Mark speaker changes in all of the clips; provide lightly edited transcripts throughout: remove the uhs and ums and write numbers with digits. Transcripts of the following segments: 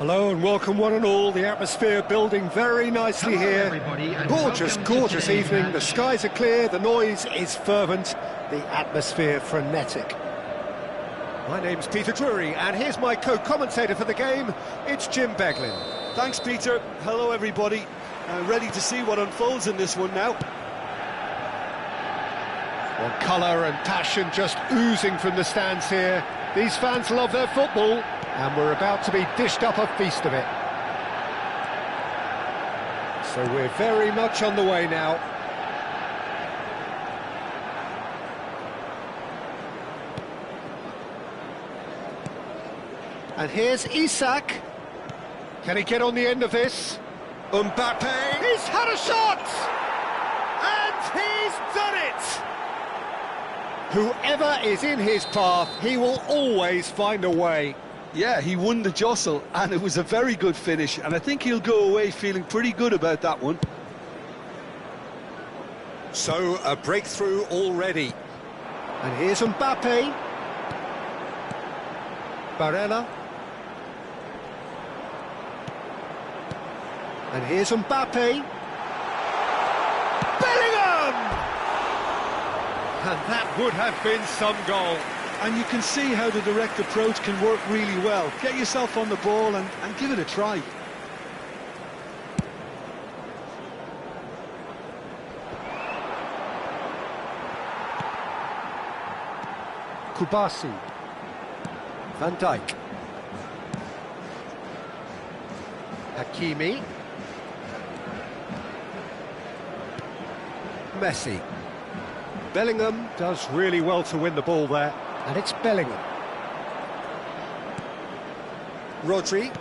Speaker 1: Hello and welcome one and all. The atmosphere building very nicely here. Gorgeous, gorgeous evening. The skies are clear, the noise is fervent, the atmosphere frenetic. My name's Peter Drury and here's my co-commentator for the game. It's Jim Beglin.
Speaker 2: Thanks, Peter. Hello, everybody. Ready to see what unfolds in this one now.
Speaker 1: Well, colour and passion just oozing from the stands here. These fans love their football, and we're about to be dished up a feast of it. So we're very much on the way now. And here's Isak. Can he get on the end of this? Mbappe! He's had a shot! And he's done it! Whoever is in his path, he will always find a way.
Speaker 2: Yeah, he won the jostle, and it was a very good finish, and I think he'll go away feeling pretty good about that one.
Speaker 1: So, a breakthrough already. And here's Mbappe. Barella. And here's Mbappe. Bellingham! And that would have been some goal.
Speaker 2: And you can see how the direct approach can work really well. Get yourself on the ball and give it a try.
Speaker 1: Kubasi. Van Dijk. Hakimi. Messi. Bellingham does really well to win the ball there, and it's Bellingham. Rodri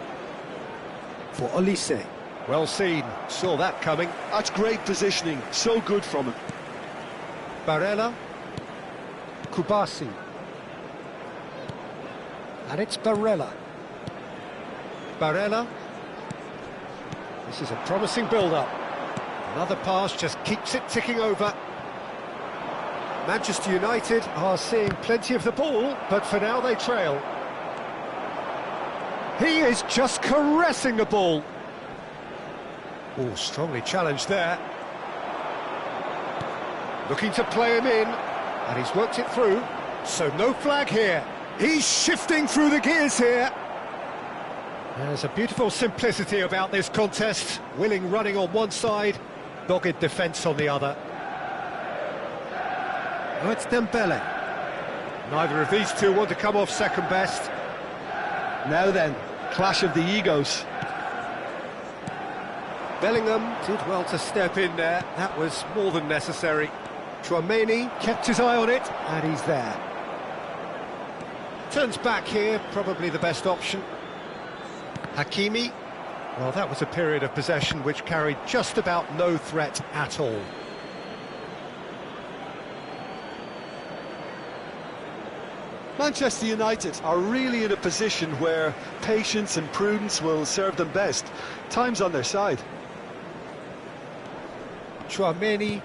Speaker 1: for Olise. Well seen, saw that coming.
Speaker 2: That's great positioning, so good from him.
Speaker 1: Barella. Kubasi. And it's Barella. Barella. This is a promising build-up. Another pass just keeps it ticking over. Manchester United are seeing plenty of the ball, but for now they trail. He is just caressing the ball. Oh, strongly challenged there. Looking to play him in, and he's worked it through, so no flag here. He's shifting through the gears here. There's a beautiful simplicity about this contest. Willing running on one side, dogged defence on the other. Oh, it's Dembele. Neither of these two want to come off second best.
Speaker 2: Now then, clash of the egos.
Speaker 1: Bellingham did well to step in there. That was more than necessary. Tchouaméni kept his eye on it, and he's there. Turns back here, probably the best option. Hakimi. Well, that was a period of possession which carried just about no threat at all.
Speaker 2: Manchester United are really in a position where patience and prudence will serve them best. Time's on their side.
Speaker 1: Tchouaméni.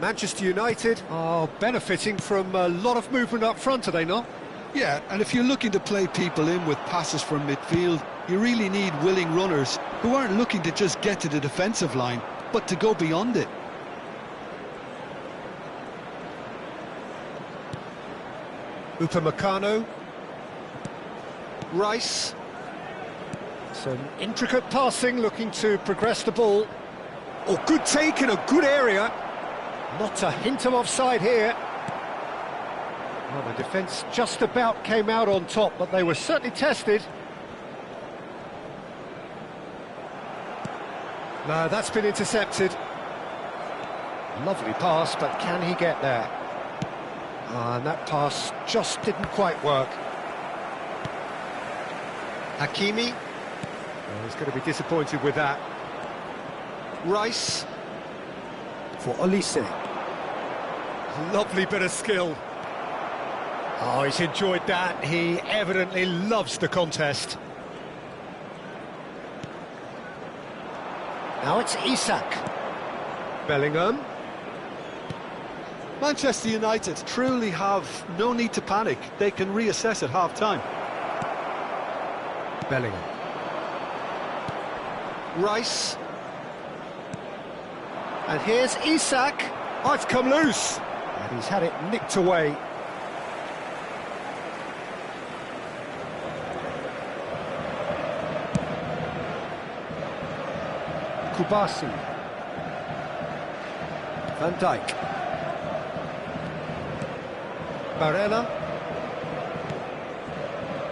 Speaker 1: Manchester United are benefiting from a lot of movement up front, are they not?
Speaker 2: Yeah, and if you're looking to play people in with passes from midfield, you really need willing runners who aren't looking to just get to the defensive line, but to go beyond it.
Speaker 1: Upamecano. Rice. Some intricate passing, looking to progress the ball. Oh, good take in a good area. Not a hint of offside here. Well, the defence just about came out on top, but they were certainly tested. No, that's been intercepted. Lovely pass, but can he get there? And that pass just didn't quite work. Hakimi. Well, he's going to be disappointed with that. Rice for Olise. Lovely bit of skill. Oh, he's enjoyed that. He evidently loves the contest. Now it's Isak. Bellingham.
Speaker 2: Manchester United truly have no need to panic. They can reassess at half-time.
Speaker 1: Bellingham. Rice. And here's Isak. Oh, it's come loose. And he's had it nicked away. Kubasi. Van Dijk. Barella.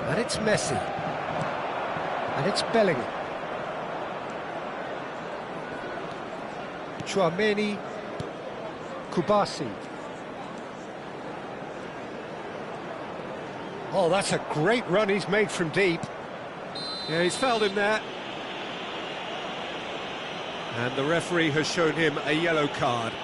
Speaker 1: And it's Messi. And it's Bellingham. Tchouaméni. Kubasi. Oh, that's a great run he's made from deep. Yeah, he's fouled him there. And the referee has shown him a yellow card.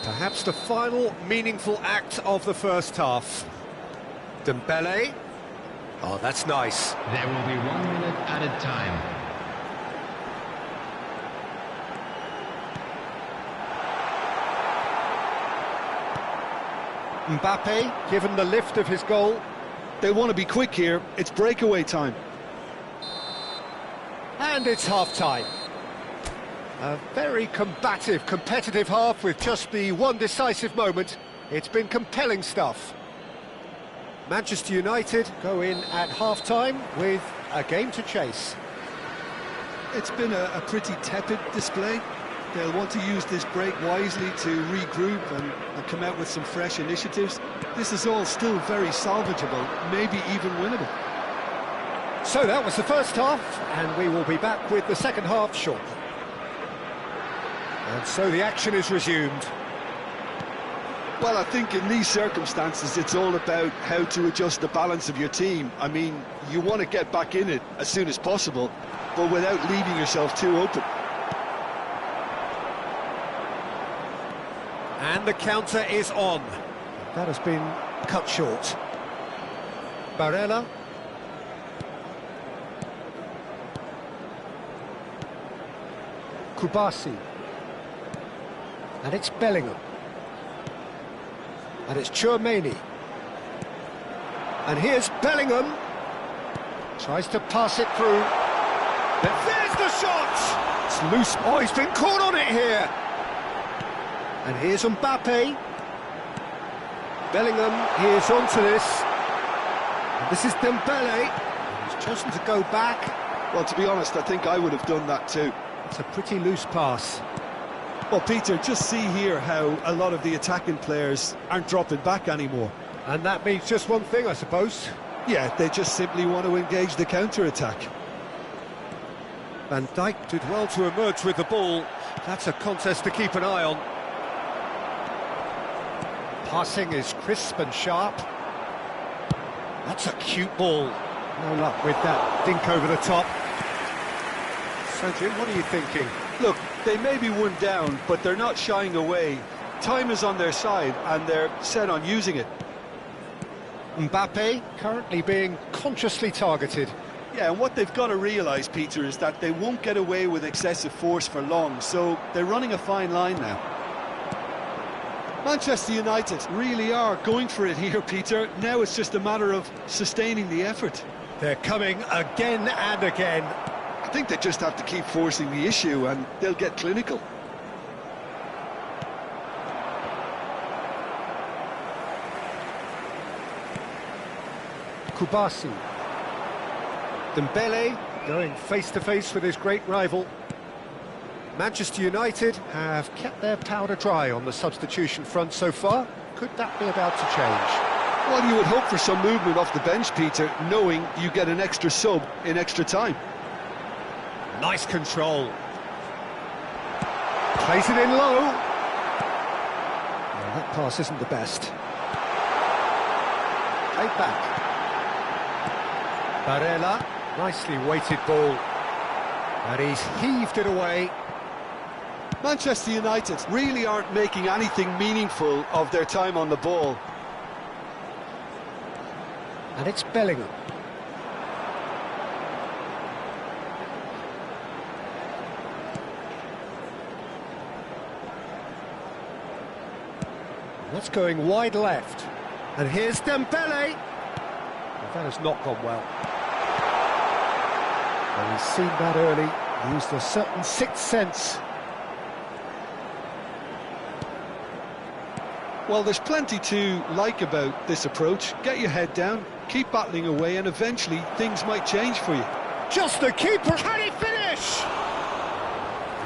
Speaker 1: Perhaps the final meaningful act of the first half. Dembele. Oh, that's nice.
Speaker 3: There will be 1 minute added time.
Speaker 1: Mbappe, given the lift of his goal.
Speaker 2: They want to be quick here. It's breakaway time.
Speaker 1: And it's half-time. A very combative, competitive half with just the one decisive moment. It's been compelling stuff. Manchester United go in at half-time with a game to chase.
Speaker 2: It's been a pretty tepid display. They'll want to use this break wisely to regroup and come out with some fresh initiatives. This is all still very salvageable, maybe even winnable.
Speaker 1: So that was the first half, and we will be back with the second half shortly. And so the action is resumed.
Speaker 2: Well, I think in these circumstances, it's all about how to adjust the balance of your team. I mean, you want to get back in it as soon as possible, but without leaving yourself too open.
Speaker 1: And the counter is on. That has been cut short. Barella. Kubasi. And it's Bellingham. And it's Tchouaméni. And here's Bellingham. Tries to pass it through. There's the shot! It's loose. Oh, he's been caught on it here. And here's Mbappe. Bellingham, here's onto this. And this is Dembele. He's chosen to go back.
Speaker 2: Well, to be honest, I think I would have done that too.
Speaker 1: It's a pretty loose pass.
Speaker 2: Well, Peter, just see here how a lot of the attacking players aren't dropping back anymore.
Speaker 1: And that means just one thing, I suppose.
Speaker 2: Yeah, they just simply want to engage the counter-attack.
Speaker 1: Van Dijk did well to emerge with the ball. That's a contest to keep an eye on. Passing is crisp and sharp. That's a cute ball. No luck with that dink over the top. So, Jim, what are you thinking?
Speaker 2: Look, they may be one down, but they're not shying away. Time is on their side, and they're set on using it.
Speaker 1: Mbappe currently being consciously targeted.
Speaker 2: Yeah, and what they've got to realise, Peter, is that they won't get away with excessive force for long, so they're running a fine line now. Manchester United really are going for it here, Peter. Now it's just a matter of sustaining the effort.
Speaker 1: They're coming again and again.
Speaker 2: I think they just have to keep forcing the issue and they'll get clinical.
Speaker 1: Kubasi. Dembele going face-to-face with his great rival. Manchester United have kept their powder dry on the substitution front so far. Could that be about to change?
Speaker 2: Well, you would hope for some movement off the bench, Peter, knowing you get an extra sub in extra time.
Speaker 1: Nice control. Plays it in low. Well, that pass isn't the best. Played back. Barella, nicely weighted ball. And he's heaved it away.
Speaker 2: Manchester United really aren't making anything meaningful of their time on the ball.
Speaker 1: And it's Bellingham. That's going wide left. And here's Dembele. Well, that has not gone well. Well, he's seen that early, used a certain sixth sense.
Speaker 2: Well, there's plenty to like about this approach. Get your head down, keep battling away, and eventually things might change for you.
Speaker 1: Just the keeper. Can he finish?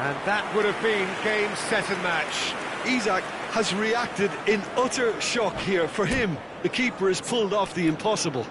Speaker 1: And that would have been game, set and match.
Speaker 2: Isak has reacted in utter shock here. For him, the keeper has pulled off the impossible.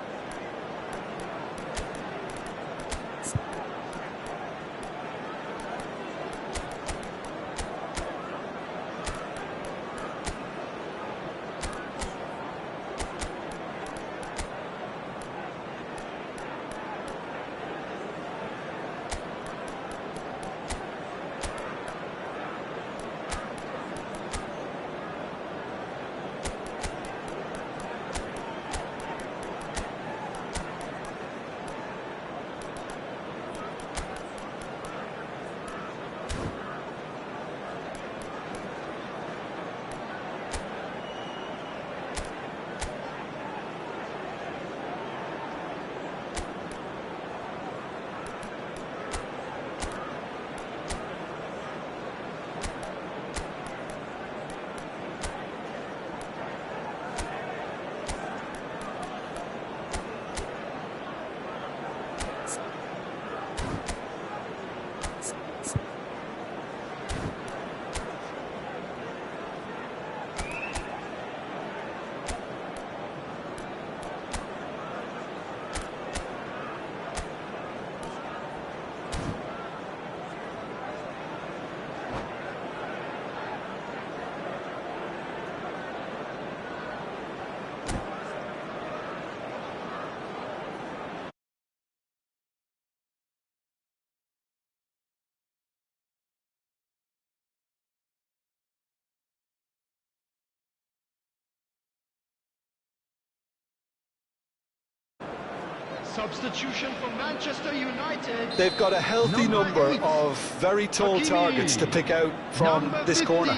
Speaker 3: Substitution for Manchester United.
Speaker 2: They've got a healthy number
Speaker 3: 8.
Speaker 2: of very tall
Speaker 3: Hakimi.
Speaker 2: targets to pick out from
Speaker 3: Number
Speaker 2: this
Speaker 3: 15,
Speaker 2: corner.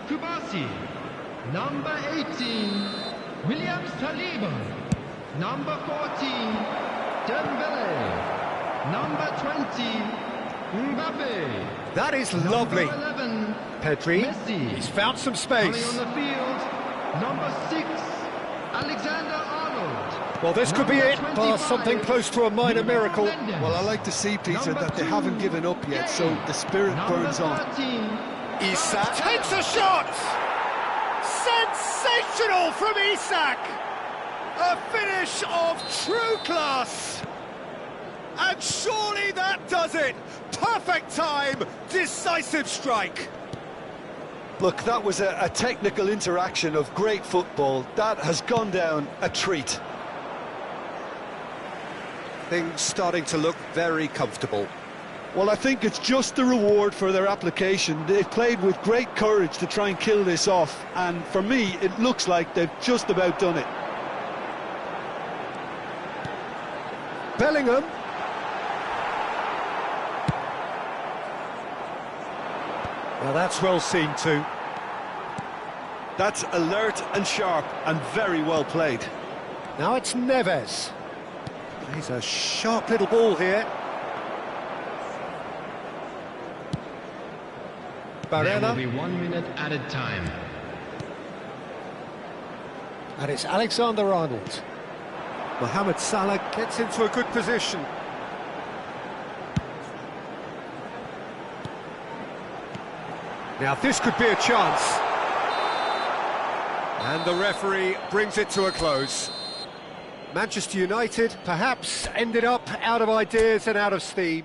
Speaker 3: Kubasi. Number 18, William Saliba. Number 14, Dembele. Number 20, Mbappe.
Speaker 1: That is
Speaker 3: Number
Speaker 1: lovely.
Speaker 3: 11,
Speaker 1: Pedri,
Speaker 3: Messi.
Speaker 1: he's found some
Speaker 3: Coming
Speaker 1: space.
Speaker 3: on the field, number 6, Alexander-Arnold.
Speaker 1: Well, this could be it, bar something close to a minor miracle.
Speaker 2: Well, I like to see, Peter,
Speaker 3: Number
Speaker 2: that they
Speaker 3: 2,
Speaker 2: haven't given up yet, so the spirit burns
Speaker 3: Number
Speaker 2: on.
Speaker 3: 13,
Speaker 1: Isak takes a shot! Sensational from Isak! A finish of true class! And surely that does it! Perfect time, decisive strike!
Speaker 2: Look, that was a technical interaction of great football. That has gone down a treat.
Speaker 1: Things starting to look very comfortable.
Speaker 2: Well, I think it's just the reward for their application. They've played with great courage to try and kill this off, and for me, it looks like they've just about done it.
Speaker 1: Bellingham. Well, that's well seen too.
Speaker 2: That's alert and sharp and very well played.
Speaker 1: Now it's Neves. He's a sharp little ball here.
Speaker 3: There will
Speaker 1: Barella.
Speaker 3: be 1 minute added time.
Speaker 1: And it's Alexander-Arnold. Mohamed Salah gets into a good position. Now this could be a chance. And the referee brings it to a close. Manchester United perhaps ended up out of ideas and out of steam.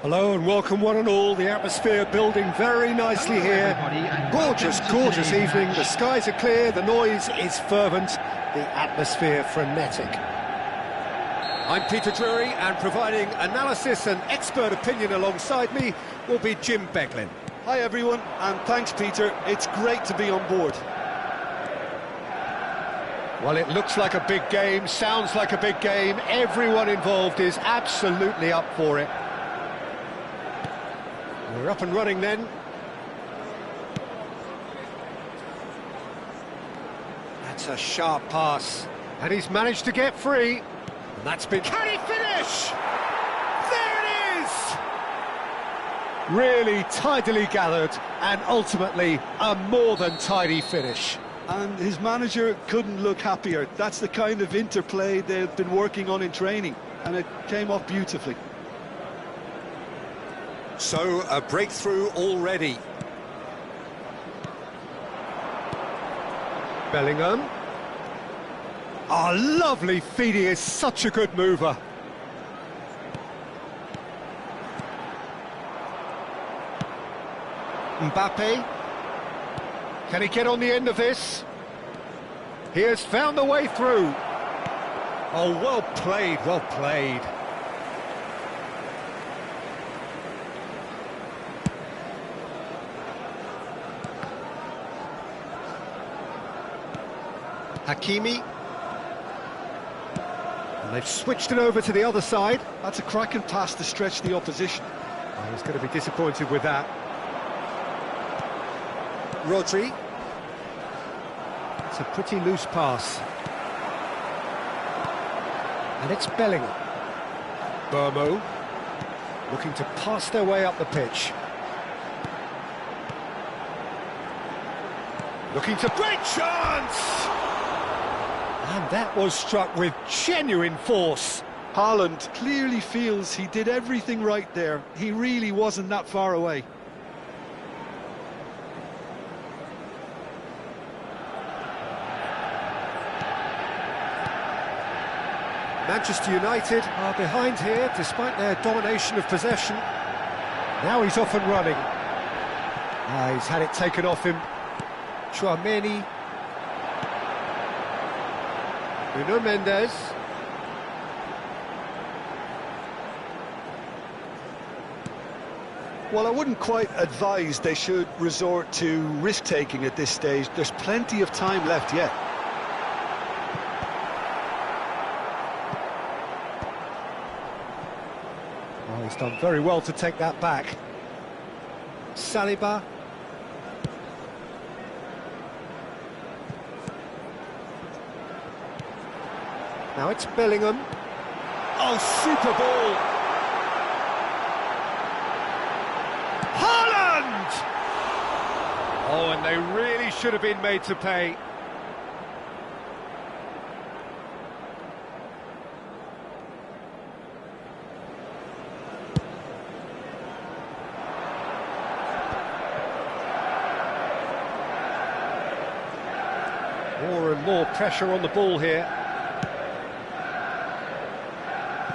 Speaker 1: Hello and welcome one and all. The atmosphere building very nicely here. Gorgeous, gorgeous evening. The skies are clear, the noise is fervent, the atmosphere frenetic. I'm Peter Drury, and providing analysis and expert opinion alongside me will be Jim Beglin.
Speaker 2: Hi everyone, and thanks Peter, it's great to be on board.
Speaker 1: Well, it looks like a big game, sounds like a big game. Everyone involved is absolutely up for it. We're up and running then. That's a sharp pass, and he's managed to get free. And that's been... Can he finish? There it is! Really tidily gathered, and ultimately a more than tidy finish.
Speaker 2: And his manager couldn't look happier. That's the kind of interplay they've been working on in training, and it came off beautifully.
Speaker 1: So, a breakthrough already. Bellingham. Oh, lovely feed, he is such a good mover. Mbappe. Can he get on the end of this? He has found the way through. Oh, well played, well played. Hakimi. And they've switched it over to the other side.
Speaker 2: That's a cracking pass to stretch the opposition.
Speaker 1: Oh, he's going to be disappointed with that. Rodri. It's a pretty loose pass. And it's Bellingham. Burmo looking to pass their way up the pitch. Looking to... Great chance! And that was struck with genuine force.
Speaker 2: Haaland clearly feels he did everything right there. He really wasn't that far away.
Speaker 1: Manchester United are behind here despite their domination of possession. Now he's off and running. He's had it taken off him. Tchouaméni. Nuno Mendes.
Speaker 2: Well, I wouldn't quite advise they should resort to risk-taking at this stage. There's plenty of time left yet.
Speaker 1: Oh, he's done very well to take that back. Saliba. Now it's Bellingham. Oh, super ball! Haaland! Oh, and they really should have been made to pay. More and more pressure on the ball here.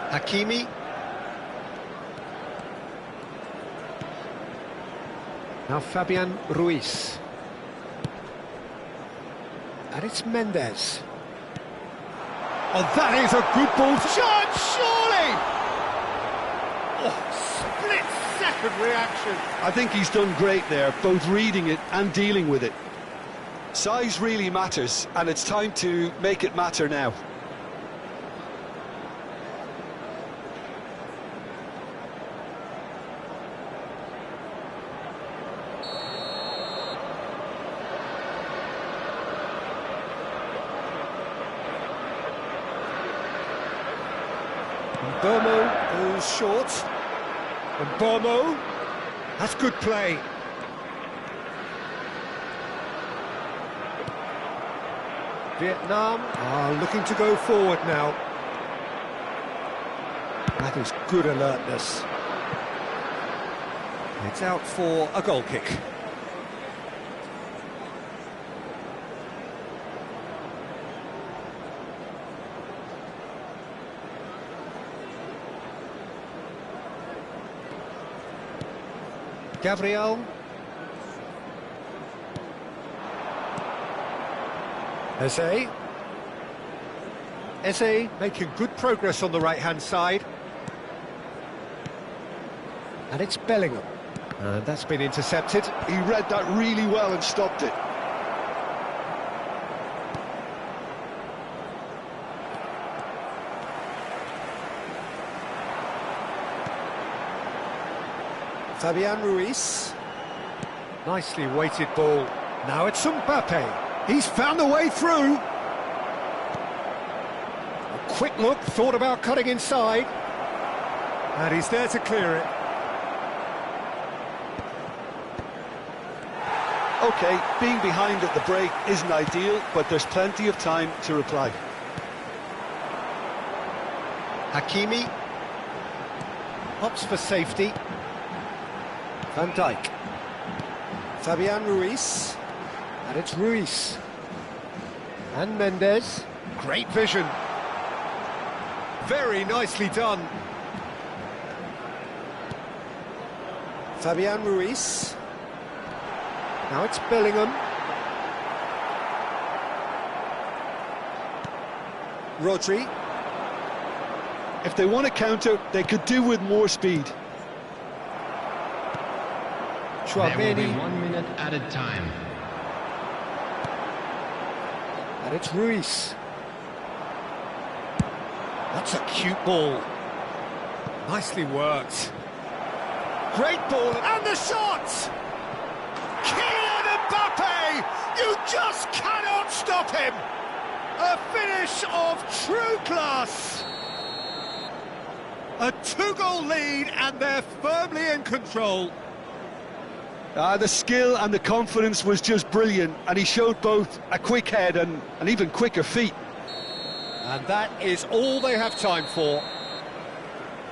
Speaker 1: Hakimi. Now Fabian Ruiz. And it's Mendes. Oh, that is a good ball. Shot, surely! Oh, split-second reaction.
Speaker 2: I think he's done great there, both reading it and dealing with it. Size really matters, and it's time to make it matter now.
Speaker 1: Burmo goes short. And Burmo, that's good play. Vietnam are looking to go forward now. That is good alertness. It's out for a goal kick. Gabriel. Eze. Eze making good progress on the right-hand side. And it's Bellingham. And that's been intercepted.
Speaker 2: He read that really well and stopped it.
Speaker 1: Fabian Ruiz. Nicely weighted ball. Now it's Mbappe. He's found a way through. A quick look, thought about cutting inside. And he's there to clear it.
Speaker 2: OK, being behind at the break isn't ideal, but there's plenty of time to reply.
Speaker 1: Hakimi. Opts for safety. Van Dijk. Fabian Ruiz. And it's Ruiz. And Mendes. Great vision. Very nicely done. Fabian Ruiz. Now it's Bellingham. Rodri.
Speaker 2: If they want to counter, they could do with more speed.
Speaker 3: There will be 1 minute added time.
Speaker 1: And it's Ruiz. That's a cute ball. Nicely worked. Great ball, and the shot! Kylian Mbappe! You just cannot stop him! A finish of true class! A 2-goal lead, and they're firmly in control.
Speaker 2: The skill and the confidence was just brilliant, and he showed both a quick head and an even quicker feet.
Speaker 1: And that is all they have time for.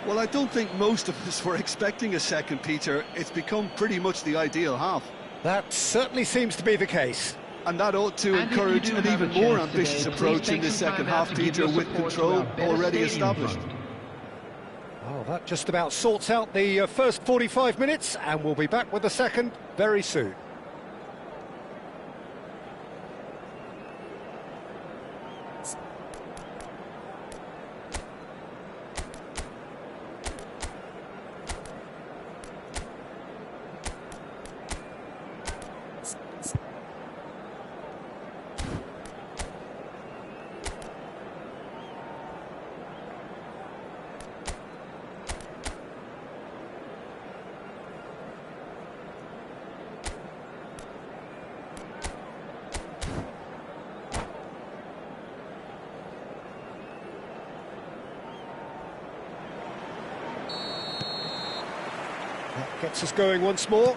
Speaker 2: Well, I don't think most of us were expecting a second, Peter. It's become pretty much the ideal half.
Speaker 1: That certainly seems to be the case.
Speaker 2: And that ought to encourage an even more ambitious approach in this second half, Peter, with control already established.
Speaker 1: Oh, that just about sorts out the first 45 minutes, and we'll be back with the second very soon. That gets us going once more.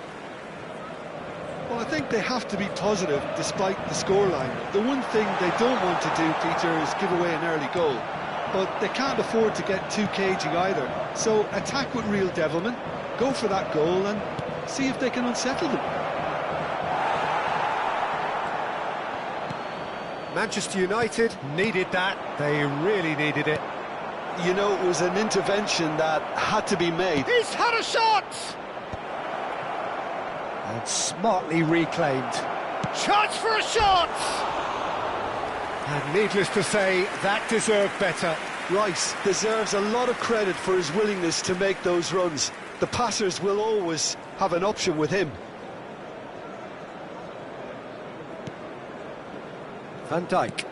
Speaker 2: Well, I think they have to be positive despite the scoreline. The one thing they don't want to do, Peter, is give away an early goal. But they can't afford to get too cagey either. So attack with real devilment, go for that goal and see if they can unsettle them.
Speaker 1: Manchester United needed that. They really needed it.
Speaker 2: You know, it was an intervention that had to be made.
Speaker 1: He's had a shot! And smartly reclaimed. Chance for a shot! And needless to say, that deserved better.
Speaker 2: Rice deserves a lot of credit for his willingness to make those runs. The passers will always have an option with him.
Speaker 1: Van Dijk.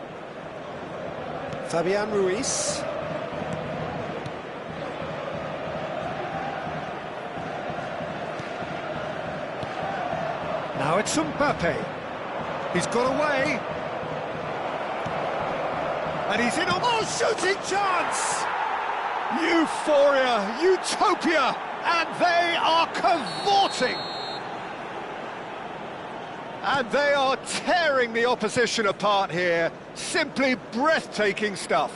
Speaker 1: Fabian Ruiz. Now it's Mbappe. He's got away. And he's in a shooting chance! Euphoria, utopia, and they are cavorting. And they are tearing the opposition apart here. Simply breathtaking stuff.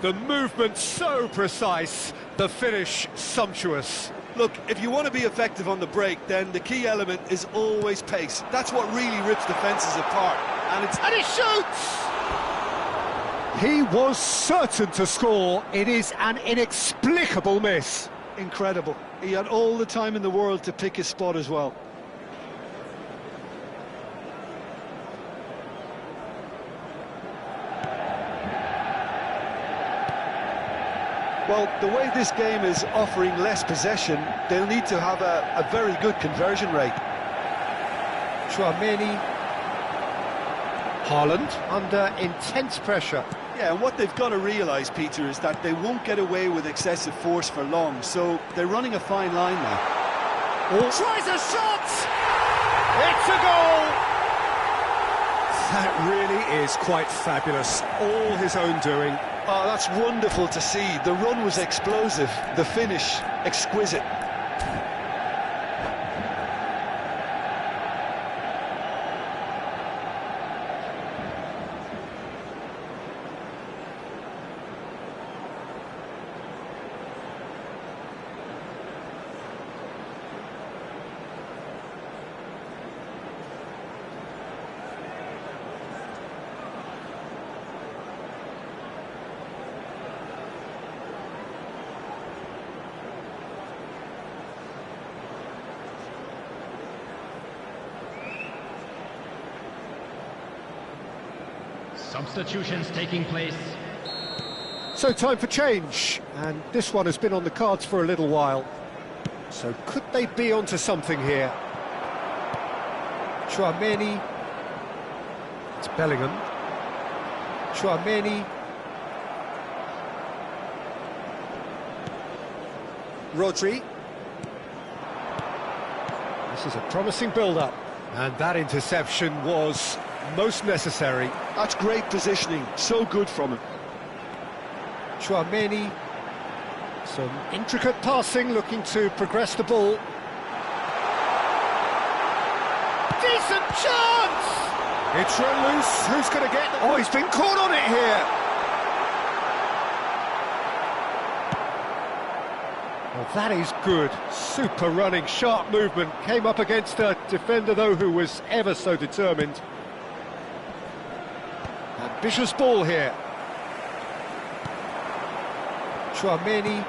Speaker 1: The movement so precise, the finish sumptuous.
Speaker 2: Look, if you want to be effective on the break, then the key element is always pace. That's what really rips defences apart.
Speaker 1: And he shoots! He was certain to score. It is an inexplicable miss.
Speaker 2: incredible. He had all the time in the world to pick his spot as well. Well, the way this game is offering less possession, they'll need to have a very good conversion rate.
Speaker 1: Tchouaméni. Haaland under intense pressure.
Speaker 2: Yeah, and what they've got to realise, Peter, is that they won't get away with excessive force for long, so they're running a fine line now.
Speaker 1: Oh. Tries a shot! It's a goal! That really is quite fabulous. All his own doing.
Speaker 2: Oh, that's wonderful to see. The run was explosive, the finish exquisite.
Speaker 3: Substitutions taking place.
Speaker 1: So time for change, and this one has been on the cards for a little while. So could they be onto something here? Tchouaméni. It's Bellingham. Tchouaméni. Rodri. This is a promising build-up, and that interception was most necessary.
Speaker 2: That's great positioning, so good from him.
Speaker 1: Tchouaméni. Some intricate passing, looking to progress the ball. Decent chance! It's run loose. Who's going to get... Oh, he's been caught on it here. Well, that is good. Super running, sharp movement. Came up against a defender, though, who was ever so determined. Ambitious ball here. Tchouaméni.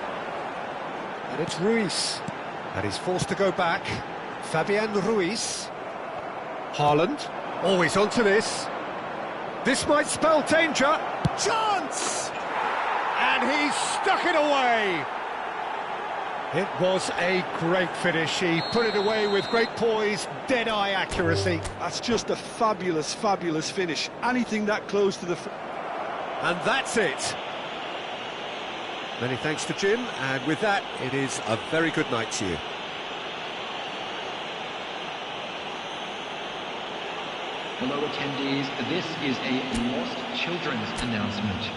Speaker 1: And it's Ruiz. And he's forced to go back. Fabian Ruiz. Haaland. Always onto this. This might spell danger. Chance! And he's stuck it away. It was a great finish. He put it away with great poise, dead-eye accuracy.
Speaker 2: That's just a fabulous, fabulous finish. Anything that close to the...
Speaker 1: And that's it. Many thanks to Jim, and with that, it is a very good night to you.
Speaker 3: Hello attendees, this is a Lost Children's announcement.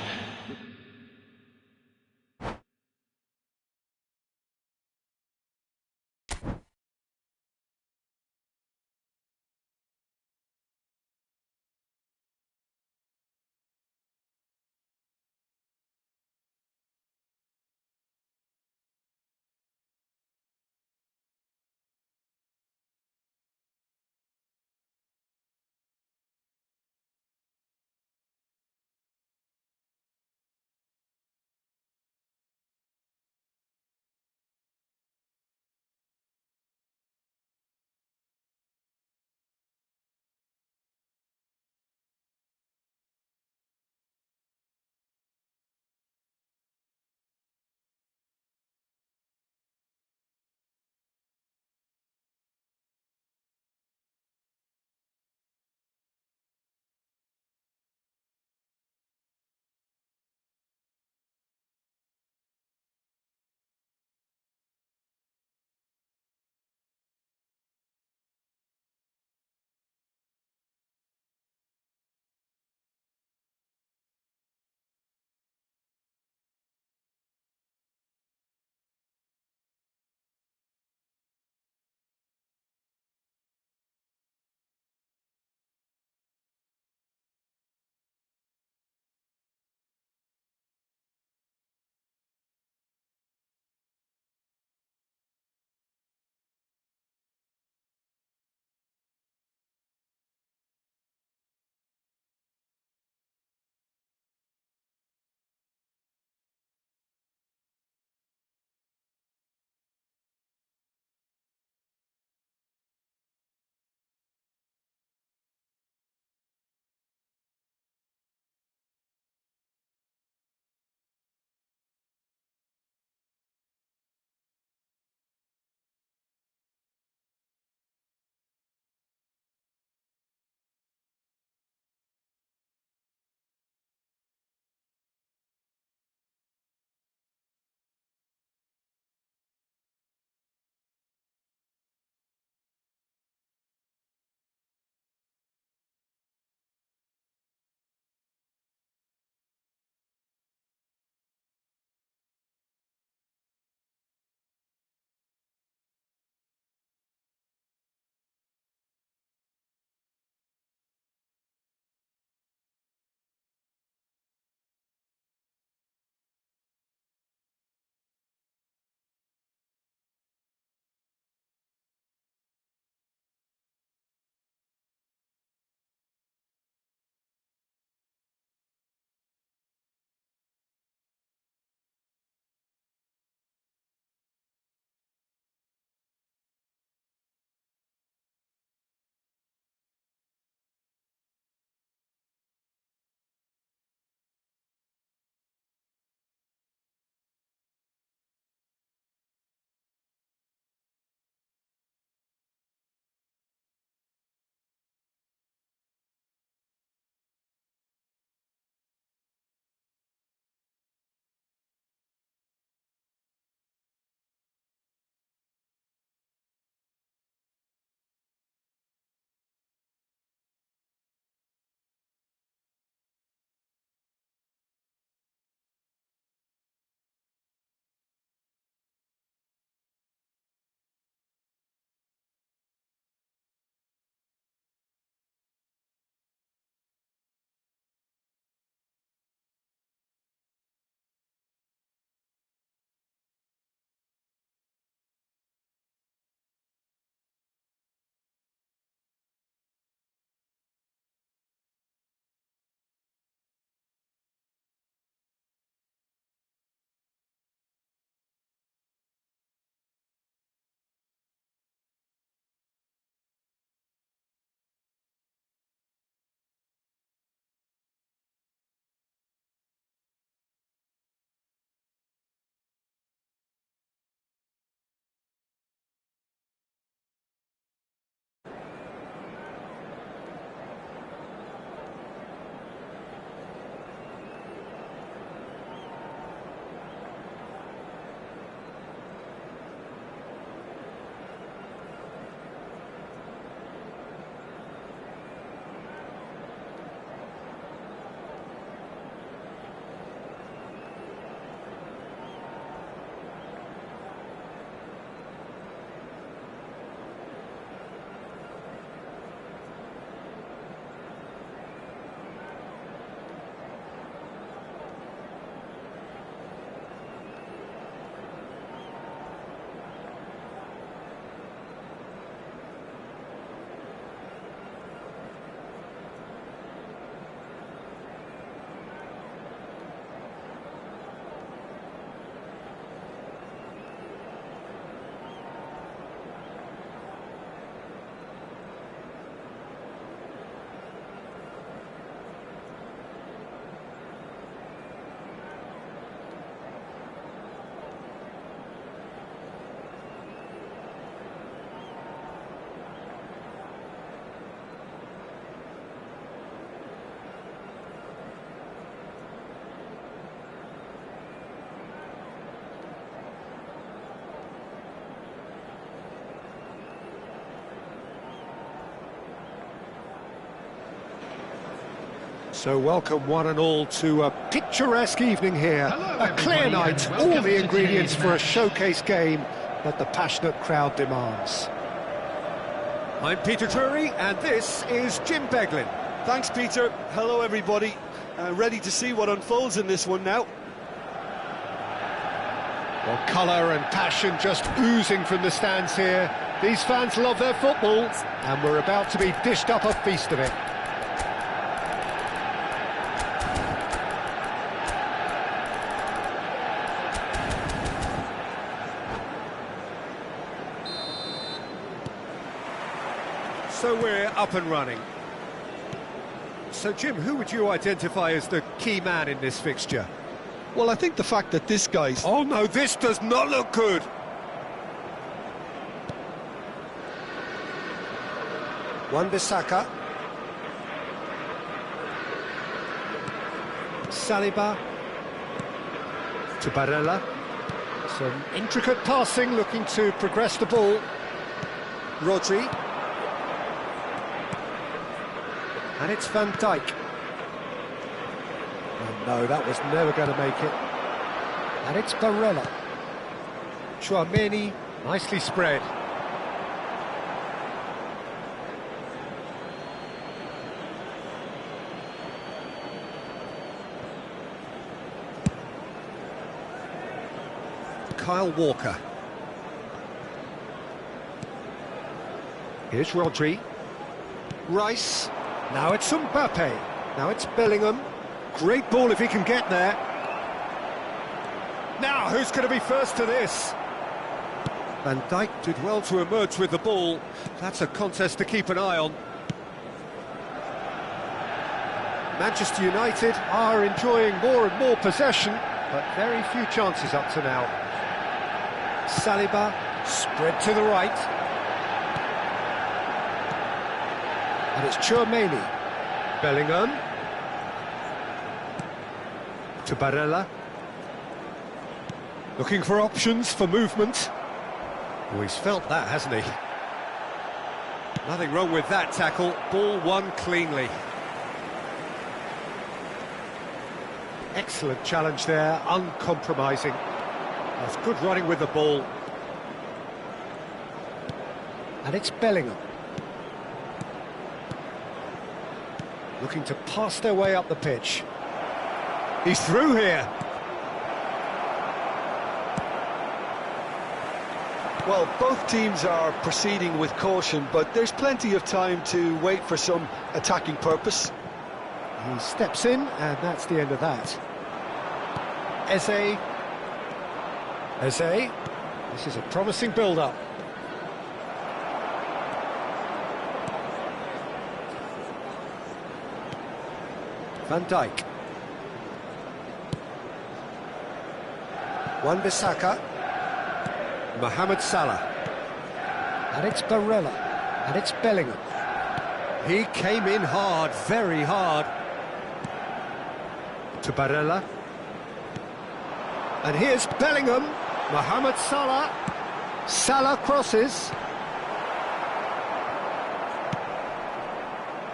Speaker 1: So welcome one and all to a picturesque evening here.
Speaker 3: Hello,
Speaker 1: A clear
Speaker 3: everybody,
Speaker 1: night,
Speaker 3: and
Speaker 1: all
Speaker 3: welcome
Speaker 1: the
Speaker 3: to
Speaker 1: ingredients
Speaker 3: today's
Speaker 1: for a
Speaker 3: match.
Speaker 1: showcase game that the passionate crowd demands. I'm Peter Drury, and this is Jim Beglin.
Speaker 2: Thanks, Peter. Hello, everybody. Ready to see what unfolds in this one now.
Speaker 1: Well, colour and passion just oozing from the stands here. These fans love their football, and we're about to be dished up a feast of it. So we're up and running. So, Jim, who would you identify as the key man in this fixture?
Speaker 2: Well, I think the fact that this guy's...
Speaker 1: Oh no, this does not look good. Wan-Bissaka. Saliba. To Barella. Some intricate passing, looking to progress the ball. Rodri. And it's Van Dijk. Oh no, that was never going to make it. And it's Barella. Tchouaméni, nicely spread. Kyle Walker. Here's Rodri. Rice. Now it's Mbappe. Now it's Bellingham. Great ball if he can get there. Now, who's going to be first to this? Van Dijk did well to emerge with the ball. That's a contest to keep an eye on. Manchester United are enjoying more and more possession, but very few chances up to now. Saliba, spread to the right. And it's Tchouaméni. Bellingham. To Barella. Looking for options for movement. Oh, he's felt that, hasn't he? Nothing wrong with that tackle. Ball won cleanly. Excellent challenge there, uncompromising. That's good running with the ball. And it's Bellingham. Looking to pass their way up the pitch. He's through here.
Speaker 2: Well, both teams are proceeding with caution, but there's plenty of time to wait for some attacking purpose.
Speaker 1: He steps in, and that's the end of that. Eze. Eze. This is a promising build-up. Van Dijk. Wan-Bissaka. Mohamed Salah. And it's Barella. And it's Bellingham. He came in hard, very hard. To Barella. And here's Bellingham. Mohamed Salah. Salah crosses.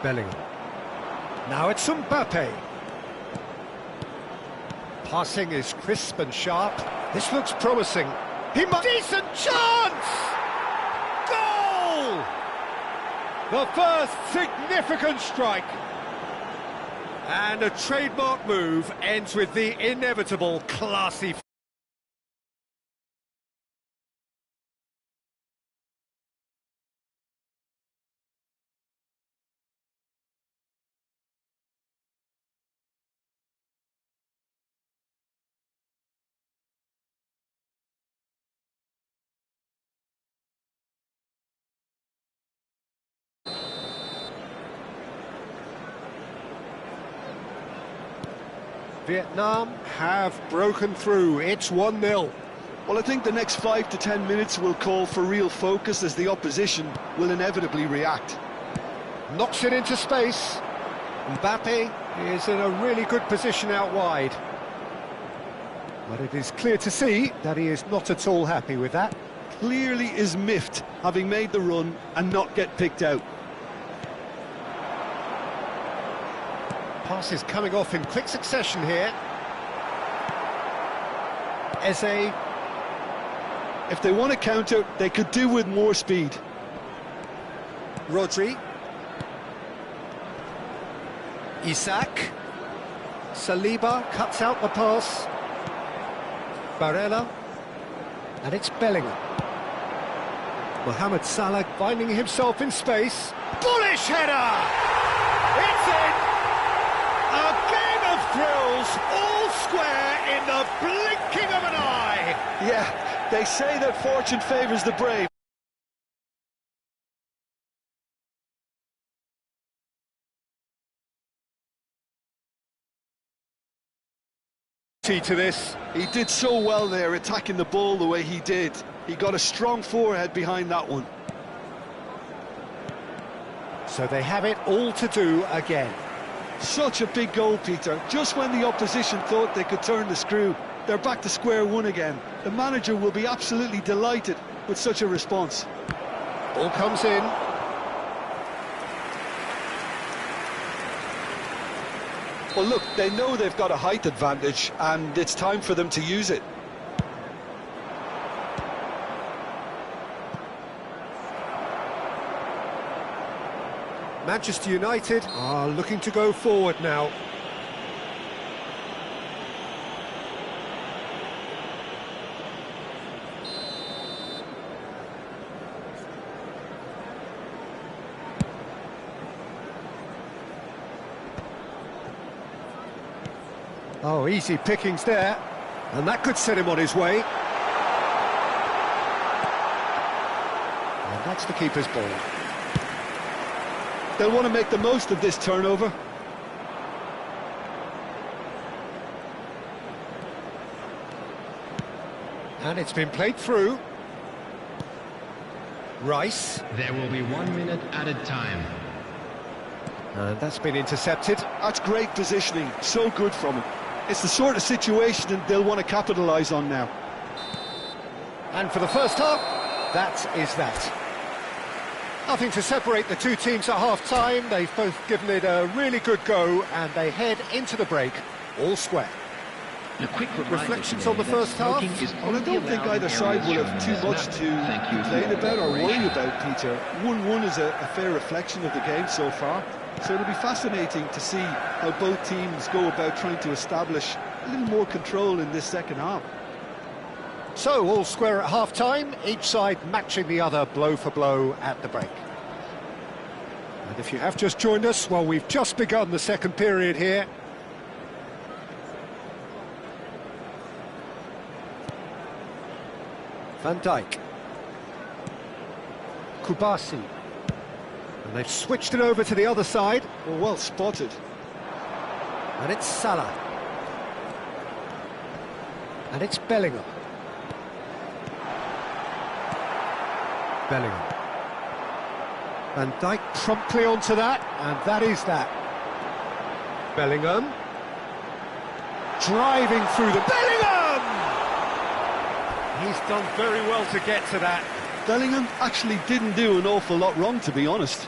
Speaker 1: Bellingham. Now it's Mbappe. Passing is crisp and sharp. This looks promising. He might... Decent chance! Goal! The first significant strike. And a trademark move ends with the inevitable classy... Vietnam have broken through. It's 1-0.
Speaker 2: Well, I think the next 5 to 10 minutes will call for real focus as the opposition will inevitably react.
Speaker 1: Knocks it into space. Mbappe is in a really good position out wide. But it is clear to see that he is not at all happy with that.
Speaker 2: Clearly is miffed, having made the run and not get picked out.
Speaker 1: Passes coming off in quick succession here. Eze.
Speaker 2: If they want to counter, they could do with more speed.
Speaker 1: Rodri. Isak. Saliba cuts out the pass. Barella. And it's Bellingham. Mohamed Salah finding himself in space. Bullish header! It's in! A game of thrills, all square in the blinking of an eye!
Speaker 2: Yeah, they say that fortune favours the brave.
Speaker 1: To this.
Speaker 2: He did so well there, attacking the ball the way he did. He got a strong forehead behind that one.
Speaker 1: So they have it all to do again.
Speaker 2: Such a big goal, Peter. Just when the opposition thought they could turn the screw, they're back to square one again. The manager will be absolutely delighted with such a response.
Speaker 1: Ball comes in.
Speaker 2: Well, look, they know they've got a height advantage, and it's time for them to use it.
Speaker 1: Manchester United are looking to go forward now. Oh, easy pickings there, and that could set him on his way. And that's the keeper's ball.
Speaker 2: They'll want to make the most of this turnover.
Speaker 1: And it's been played through. Rice.
Speaker 3: There will be 1 minute added time.
Speaker 1: And that's been intercepted.
Speaker 2: That's great positioning, so good from him. It's the sort of situation that they'll want to capitalise on now.
Speaker 1: And for the first half, that is that. Nothing to separate the two teams at half-time. They've both given it a really good go, and they head into the break all square.
Speaker 3: A quick
Speaker 1: Reflections on the first half?
Speaker 2: Well, I don't think either side will have too much to complain about or worry about, Peter. 1-1 is a fair reflection of the game so far. So it'll be fascinating to see how both teams go about trying to establish a little more control in this second half.
Speaker 1: So, all square at half-time, each side matching the other blow for blow at the break. And if you have just joined us, well, we've just begun the second period here. Van Dijk. Kubasi. And they've switched it over to the other side.
Speaker 2: Well spotted.
Speaker 1: And it's Salah. And it's Bellingham. Bellingham. Van Dijk promptly onto that, and that is that. Bellingham. Driving through the... Bellingham! He's done very well to get to that.
Speaker 2: Bellingham actually didn't do an awful lot wrong, to be honest.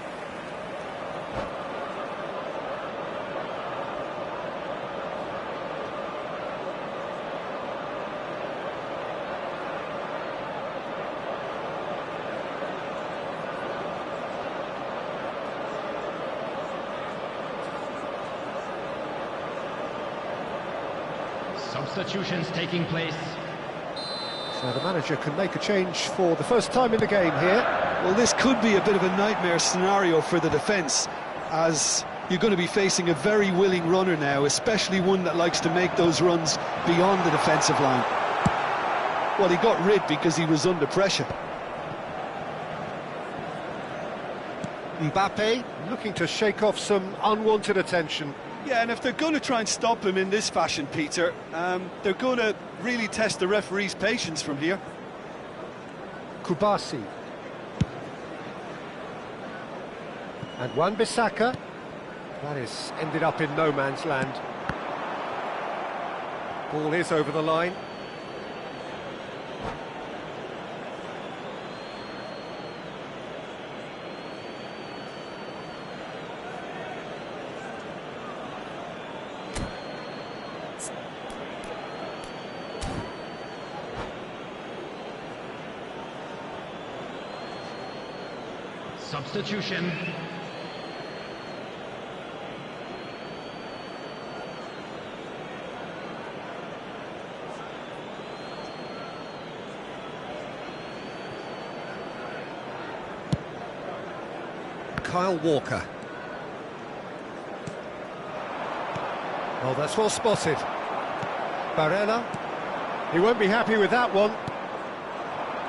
Speaker 3: Substitutions taking place.
Speaker 1: So the manager can make a change for the first time in the game here.
Speaker 2: Well, this could be a bit of a nightmare scenario for the defence, as you're going to be facing a very willing runner now, especially one that likes to make those runs beyond the defensive line. Well, he got rid because he was under pressure.
Speaker 1: Mbappe looking to shake off some unwanted attention.
Speaker 2: Yeah, and if they're going to try and stop him in this fashion, Peter, they're going to really test the referee's patience from here.
Speaker 1: Kubasi. And Wan-Bissaka. That is ended up in no man's land. Ball is over the line.
Speaker 3: Substitution.
Speaker 1: Kyle Walker. Oh, that's well spotted. Barella. He won't be happy with that one.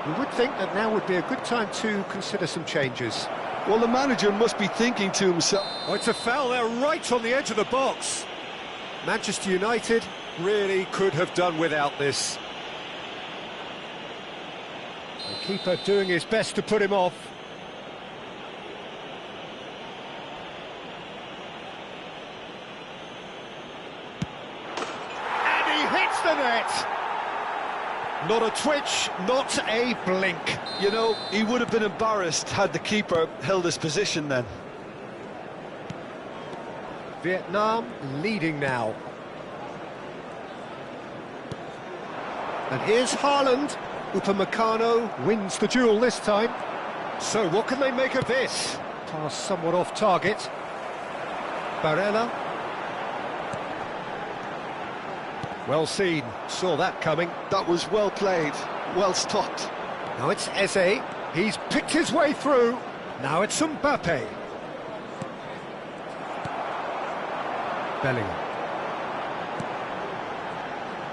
Speaker 1: You would think that now would be a good time to consider some changes.
Speaker 2: Well, the manager must be thinking to himself...
Speaker 1: Oh, it's a foul there, right on the edge of the box. Manchester United really could have done without this. The keeper doing his best to put him off. And he hits the net! Not a twitch, not a blink.
Speaker 2: You know, he would have been embarrassed had the keeper held his position then.
Speaker 1: Vietnam leading now. And here's Haaland. Upamecano wins the duel this time. So what can they make of this? Pass somewhat off target. Barella. Well seen, saw that coming.
Speaker 2: That was well played, well stopped.
Speaker 1: Now it's Eze, he's picked his way through. Now it's Mbappe. Bellingham.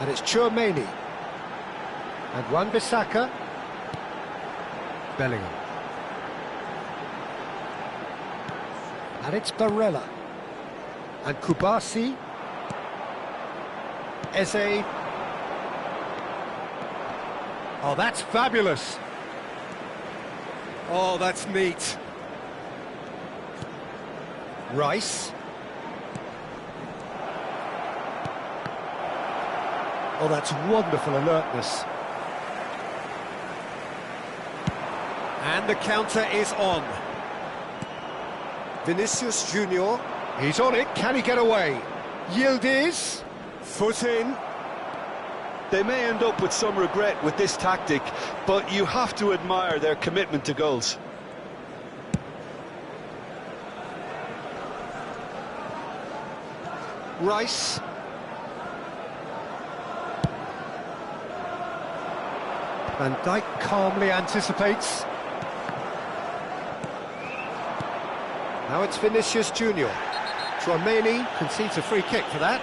Speaker 1: And it's Tchouaméni. And Wan-Bissaka. Bellingham. And it's Barella. And Kubasi. Eze. Oh, that's fabulous. Oh, that's neat. Rice. Oh, that's wonderful alertness. And the counter is on. Vinicius Junior. He's on it. Can he get away? Yildiz. Foot in.
Speaker 2: They may end up with some regret with this tactic, but you have to admire their commitment to goals.
Speaker 1: Rice. Van Dijk calmly anticipates. Now it's Vinicius Junior. Tchouaméni concedes a free kick for that.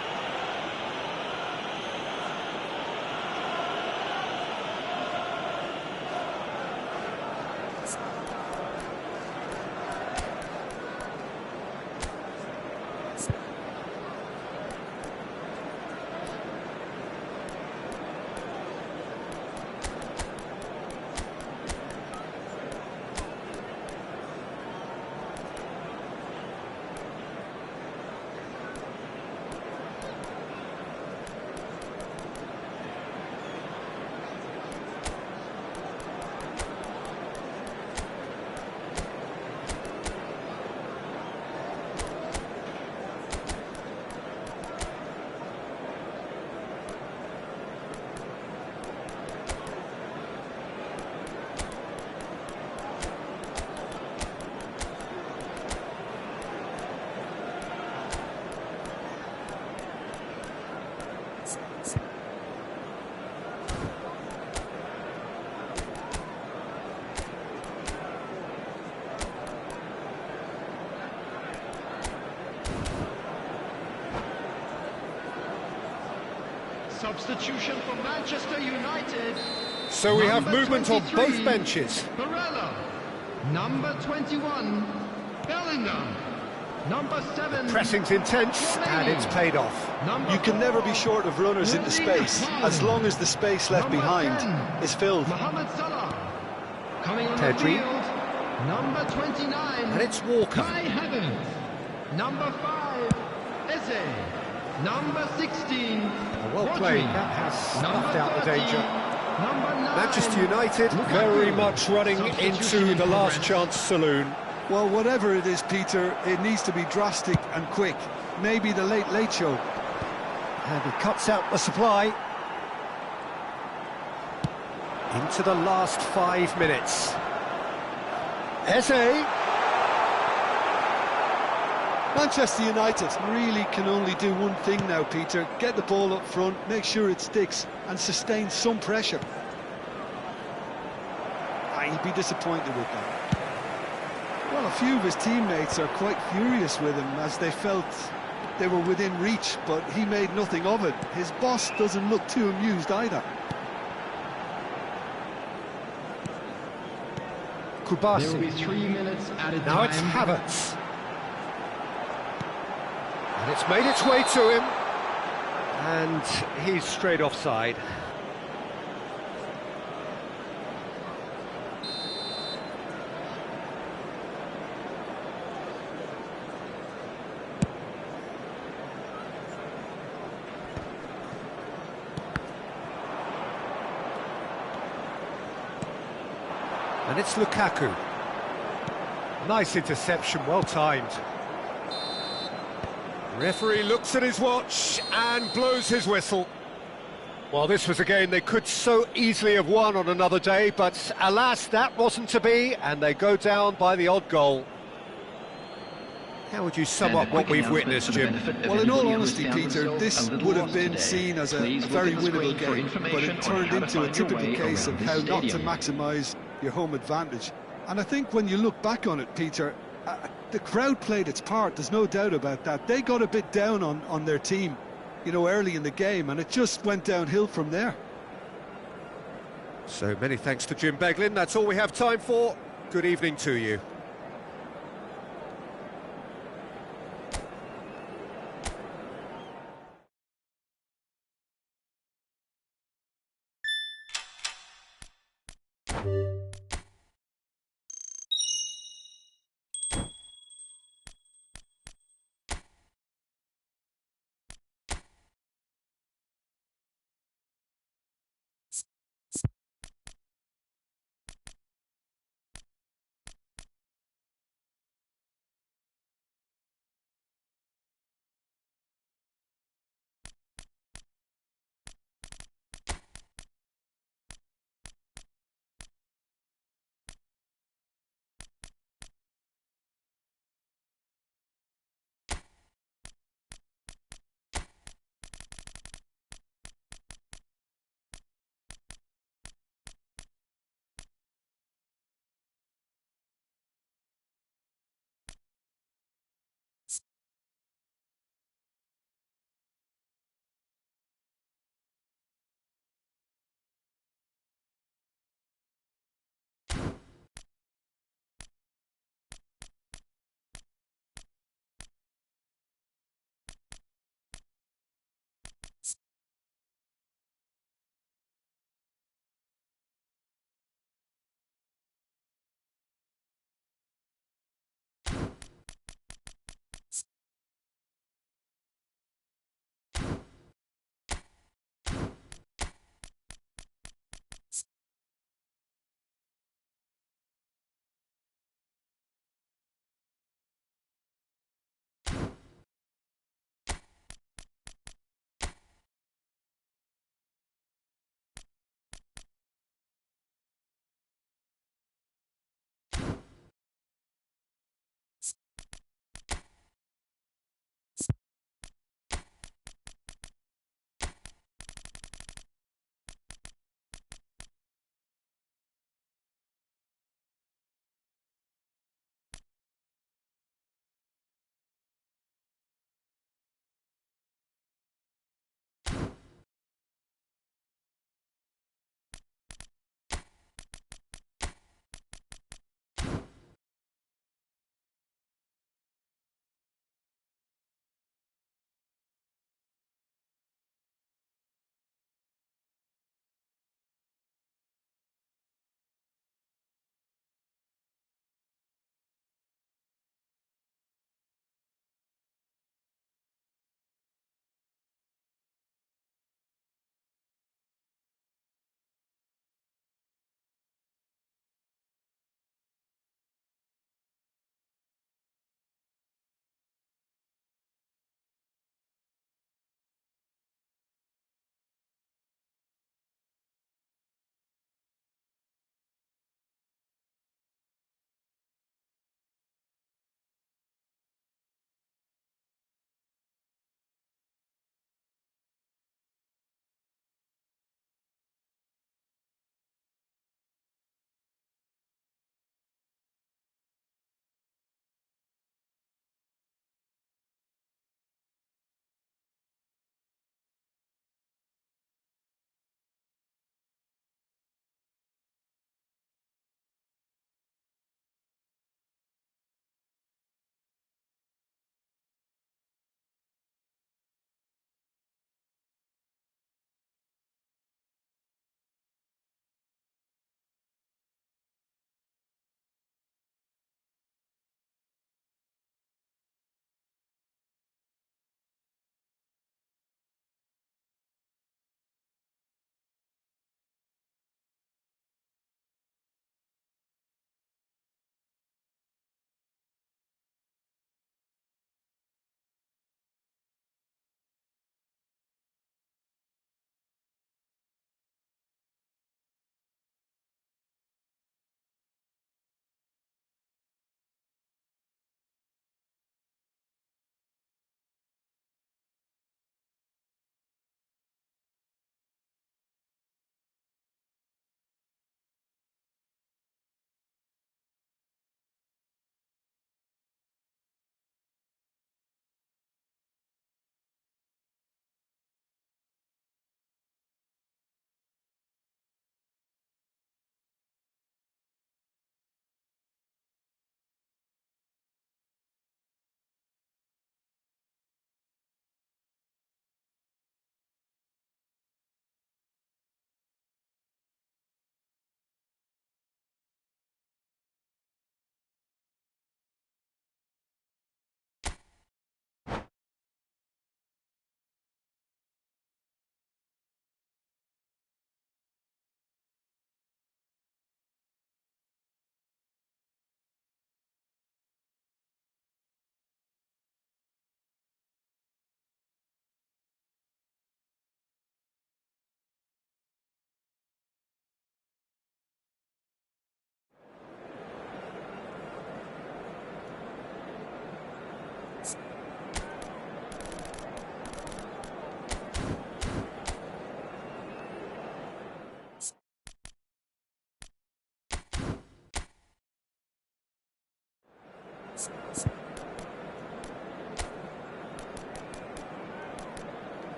Speaker 3: Substitution for Manchester United.
Speaker 1: So we have
Speaker 3: Number
Speaker 1: movement on
Speaker 3: 23,
Speaker 1: both benches.
Speaker 3: Barella. Number 21, Bellingham. Number 7.
Speaker 1: Pressing's intense and it's paid off.
Speaker 3: Number
Speaker 2: You can never be
Speaker 3: 4,
Speaker 2: short of runners into space, as long as the space left
Speaker 3: Number
Speaker 2: behind
Speaker 3: 10,
Speaker 2: is filled.
Speaker 3: Mohamed Salah. Coming on
Speaker 1: Pedri.
Speaker 3: the field, number 29.
Speaker 1: And it's Walker.
Speaker 3: Kai Havertz. Number 5, Eze. Number 16.
Speaker 1: Well
Speaker 3: Rodri.
Speaker 1: played, that has snuffed
Speaker 3: Number
Speaker 1: out the
Speaker 3: 30,
Speaker 1: danger.
Speaker 3: Number 9.
Speaker 1: Manchester United
Speaker 3: Lukaku.
Speaker 1: very much running
Speaker 3: Substitution
Speaker 1: into
Speaker 3: in
Speaker 1: the last
Speaker 3: progress.
Speaker 1: chance saloon.
Speaker 2: Well, whatever it is, Peter, it needs to be drastic and quick. Maybe the late show.
Speaker 1: And he cuts out the supply. Into the last 5 minutes. Eze.
Speaker 2: Manchester United really can only do one thing now, Peter. Get the ball up front, make sure it sticks, and sustain some pressure. He'll be disappointed with that. Well, a few of his teammates are quite furious with him as they felt they were within reach, but he made nothing of it. His boss doesn't look too amused either.
Speaker 3: There will
Speaker 1: Kubasi.
Speaker 3: be 3 minutes added
Speaker 1: Now
Speaker 3: time.
Speaker 1: it's Havertz. And it's made its way to him. And he's straight offside. And it's Lukaku. Nice interception, well timed. Referee looks at his watch and blows his whistle. Well, this was a game they could so easily have won on another day, but alas, that wasn't to be, and they go down by the odd goal. How would you sum up what we've witnessed, Jim?
Speaker 2: Well, in all honesty, Peter, this would have been seen as a very winnable game, but it turned into a typical case of how not to maximise your home advantage. And I think when you look back on it, Peter, the crowd played its part, there's no doubt about that. They got a bit down on their team, you know, early in the game, and it just went downhill from there.
Speaker 1: So many thanks to Jim Beglin. That's all we have time for. Good evening to you.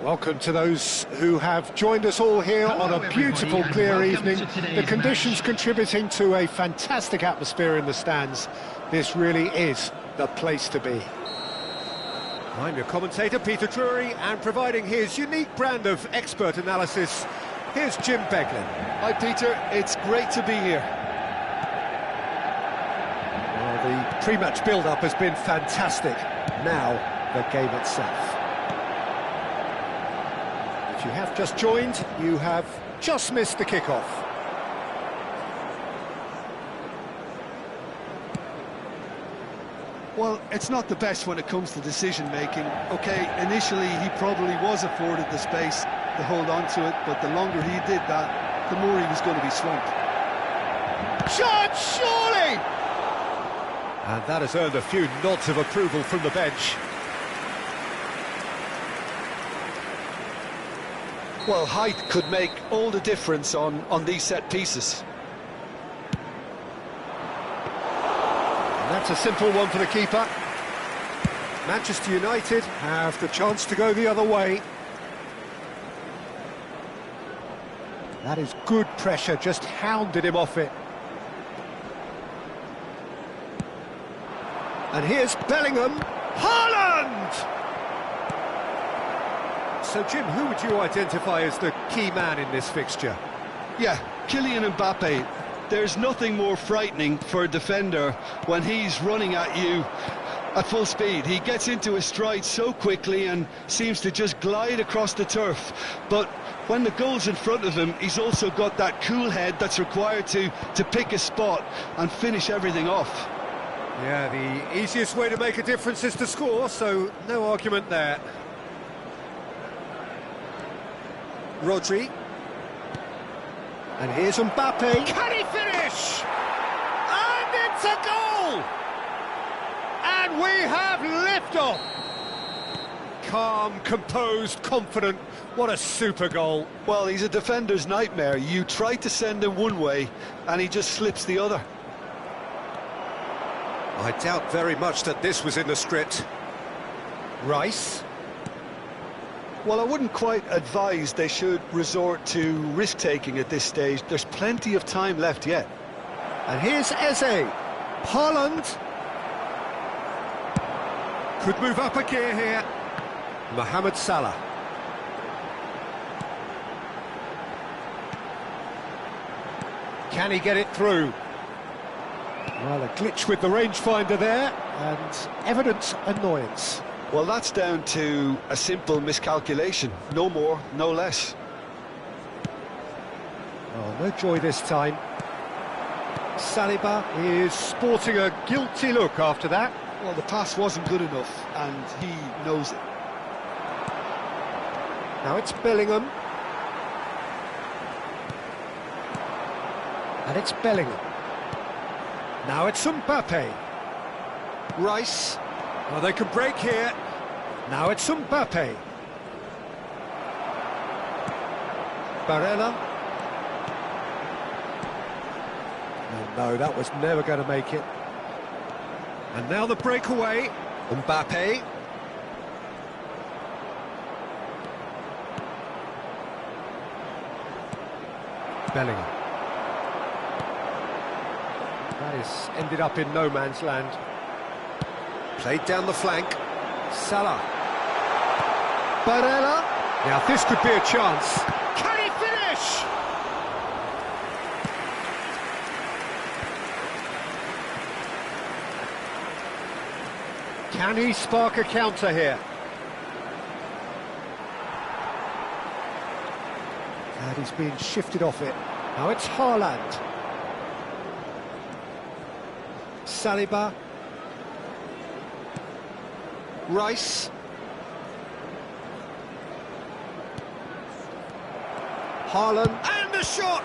Speaker 1: Welcome to those who have joined us all here on a beautiful, clear evening. The conditions contributing to a fantastic atmosphere in the stands. This really is the place to be. I'm your commentator, Peter Drury, and providing his unique brand of expert analysis, here's Jim Beglin.
Speaker 2: Hi Peter, it's great to be here.
Speaker 1: Well, the pre-match build-up has been fantastic. Now, the game itself. If you have just joined, you have just missed the kickoff.
Speaker 2: Well, it's not the best when it comes to decision-making. OK, initially he probably was afforded the space to hold on to it, but the longer he did that, the more he was going to be swamped.
Speaker 1: Shot, surely! And that has earned a few nods of approval from the bench.
Speaker 2: Well, height could make all the difference on these set pieces.
Speaker 1: And that's a simple one for the keeper. Manchester United have the chance to go the other way. That is good pressure, just hounded him off it. And here's Bellingham. Haaland! So, Jim, who would you identify as the key man in this fixture?
Speaker 2: Yeah, Kylian Mbappe. There's nothing more frightening for a defender when he's running at you at full speed. He gets into his stride so quickly and seems to just glide across the turf. But when the goal's in front of him, he's also got that cool head that's required to pick a spot and finish everything off.
Speaker 1: Yeah, the easiest way to make a difference is to score, so no argument there. Rodri. And here's Mbappe. Can he finish? And it's a goal! And we have liftoff! Calm, composed, confident. What a super goal.
Speaker 2: Well, he's a defender's nightmare. You try to send him one way, and he just slips the other.
Speaker 1: I doubt very much that this was in the script. Rice.
Speaker 2: Well, I wouldn't quite advise they should resort to risk-taking at this stage. There's plenty of time left yet.
Speaker 1: And here's Eze. Haaland. Could move up a gear here. Mohamed Salah. Can he get it through? Well, a glitch with the rangefinder there, and evident annoyance.
Speaker 2: Well, that's down to a simple miscalculation. No more, no less.
Speaker 1: Oh, no joy this time. Saliba is sporting a guilty look after that.
Speaker 2: Well, the pass wasn't good enough, and he knows it.
Speaker 1: Now it's Bellingham. And it's Bellingham. Now it's Mbappe. Rice. Oh, they can break here. Now it's Mbappe. Barella. Oh, no, that was never going to make it. And now the breakaway. Mbappe. Bellingham. That is ended up in no man's land. Played down the flank. Salah. Barella. Now this could be a chance. Can he finish? Can he spark a counter here? And he's being shifted off it. Now it's Haaland. Saliba. Rice. Haaland. And the shot!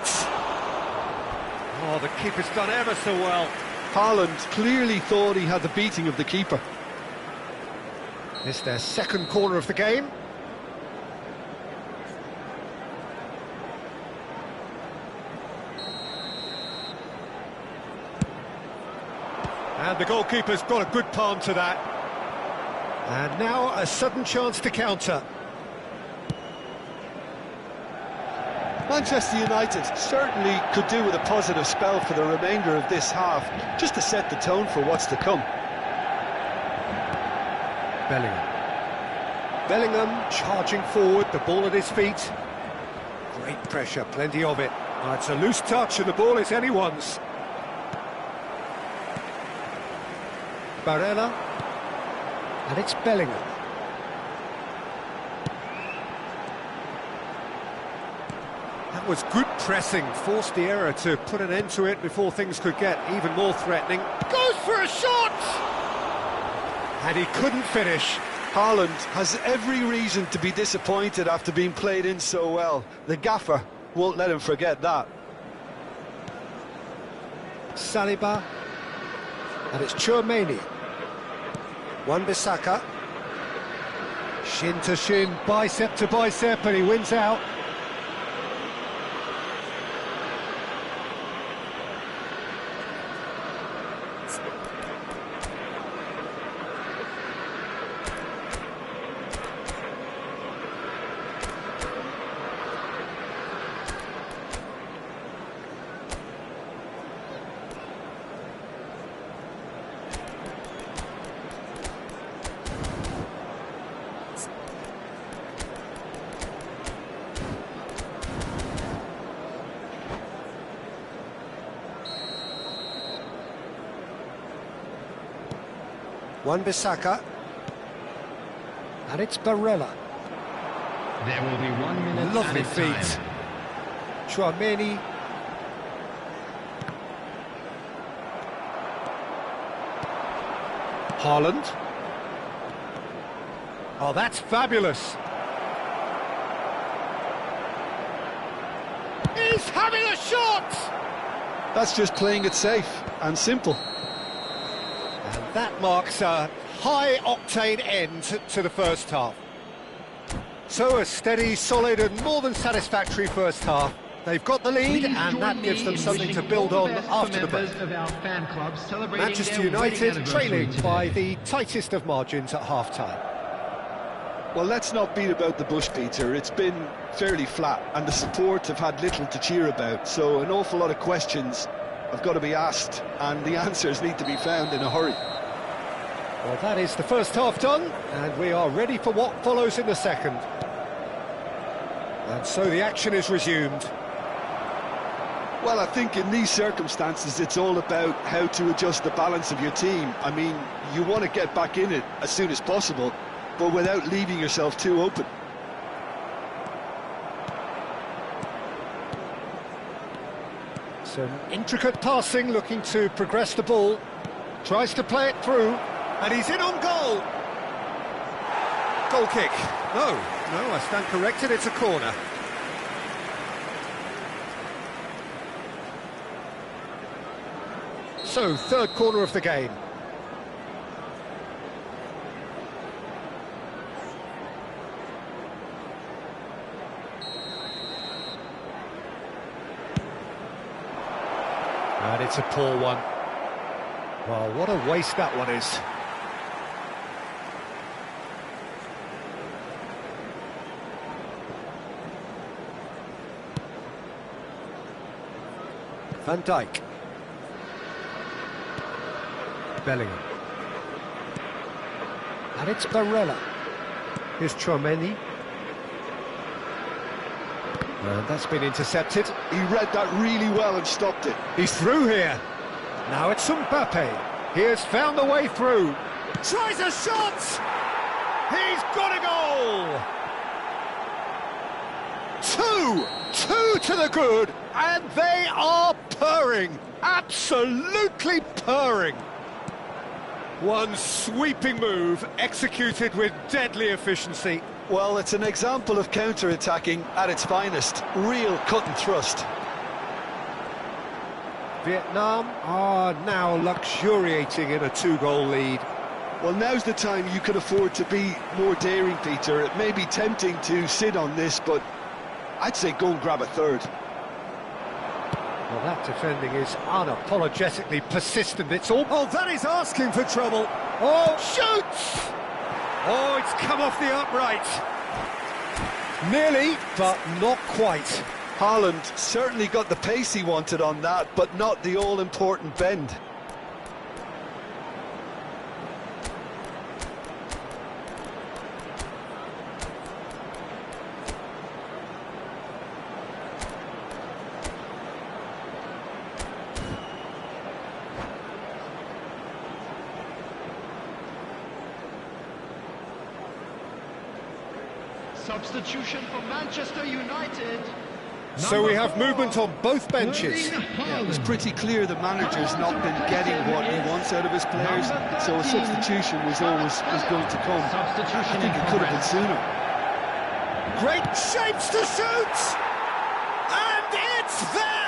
Speaker 1: Oh, the keeper's done ever so well.
Speaker 2: Haaland clearly thought he had the beating of the keeper.
Speaker 1: It's their second corner of the game. And the goalkeeper's got a good palm to that. And now a sudden chance to counter.
Speaker 2: Manchester United certainly could do with a positive spell for the remainder of this half, just to set the tone for what's to come.
Speaker 1: Bellingham charging forward, the ball at his feet. Great pressure, plenty of it. It's a loose touch and the ball is anyone's. Barella. And it's Bellingham. That was good pressing, forced the error to put an end to it before things could get even more threatening. Goes for a shot! And he couldn't finish.
Speaker 2: Haaland has every reason to be disappointed after being played in so well. The gaffer won't let him forget that.
Speaker 1: Saliba. And it's Tchouaméni. Wan-Bissaka. Shin to shin, bicep to bicep, and he wins out. Wan-Bissaka. And it's Barella.
Speaker 3: There will be 1 minute.
Speaker 1: Lovely feet. Tchouaméni. Haaland. Oh, that's fabulous. He's having a shot!
Speaker 2: That's just playing it safe and simple.
Speaker 1: And that marks a high-octane end to the first half. So a steady, solid and more than satisfactory first half. They've got the lead and that gives them something to build on after the break. Manchester United trailing by the tightest of margins at half-time.
Speaker 2: Well, let's not beat about the bush, Peter. It's been fairly flat and the support have had little to cheer about. So an awful lot of questions have got to be asked and the answers need to be found in a hurry.
Speaker 1: Well, that is the first half done, and we are ready for what follows in the second. And so the action is resumed.
Speaker 2: Well, I think in these circumstances, it's all about how to adjust the balance of your team. I mean, you want to get back in it as soon as possible, but without leaving yourself too open.
Speaker 1: Some intricate passing, looking to progress the ball. Tries to play it through. And he's in on goal. Goal kick. No, I stand corrected, it's a corner. So, third corner of the game. And it's a poor one. Well, what a waste that one is. Van Dijk. Bellingham. And it's Barella. Here's Tchouaméni. And that's been intercepted.
Speaker 2: He read that really well and stopped it.
Speaker 1: He's through here. Now it's Mbappe. He has found the way through. Tries a shot! He's got a goal! Two to the good, and they are purring. Absolutely purring. One sweeping move, executed with deadly efficiency.
Speaker 2: Well, it's an example of counter-attacking at its finest. Real cut and thrust.
Speaker 1: Vietnam are now luxuriating in a two-goal lead.
Speaker 2: Well, now's the time you can afford to be more daring, Peter. It may be tempting to sit on this, but I'd say go and grab a third.
Speaker 1: Well, that defending is unapologetically persistent. It's all... Oh, that is asking for trouble. Oh, shoots! Oh, it's come off the upright. Nearly, but not quite.
Speaker 2: Haaland certainly got the pace he wanted on that, but not the all-important bend.
Speaker 3: Substitution for Manchester United.
Speaker 1: So we have movement on both benches.
Speaker 2: Yeah, it was pretty clear the manager's not been getting what he wants out of his players, so a substitution was going to come. I think it could have been sooner.
Speaker 1: Great shapes to shoot! And it's there!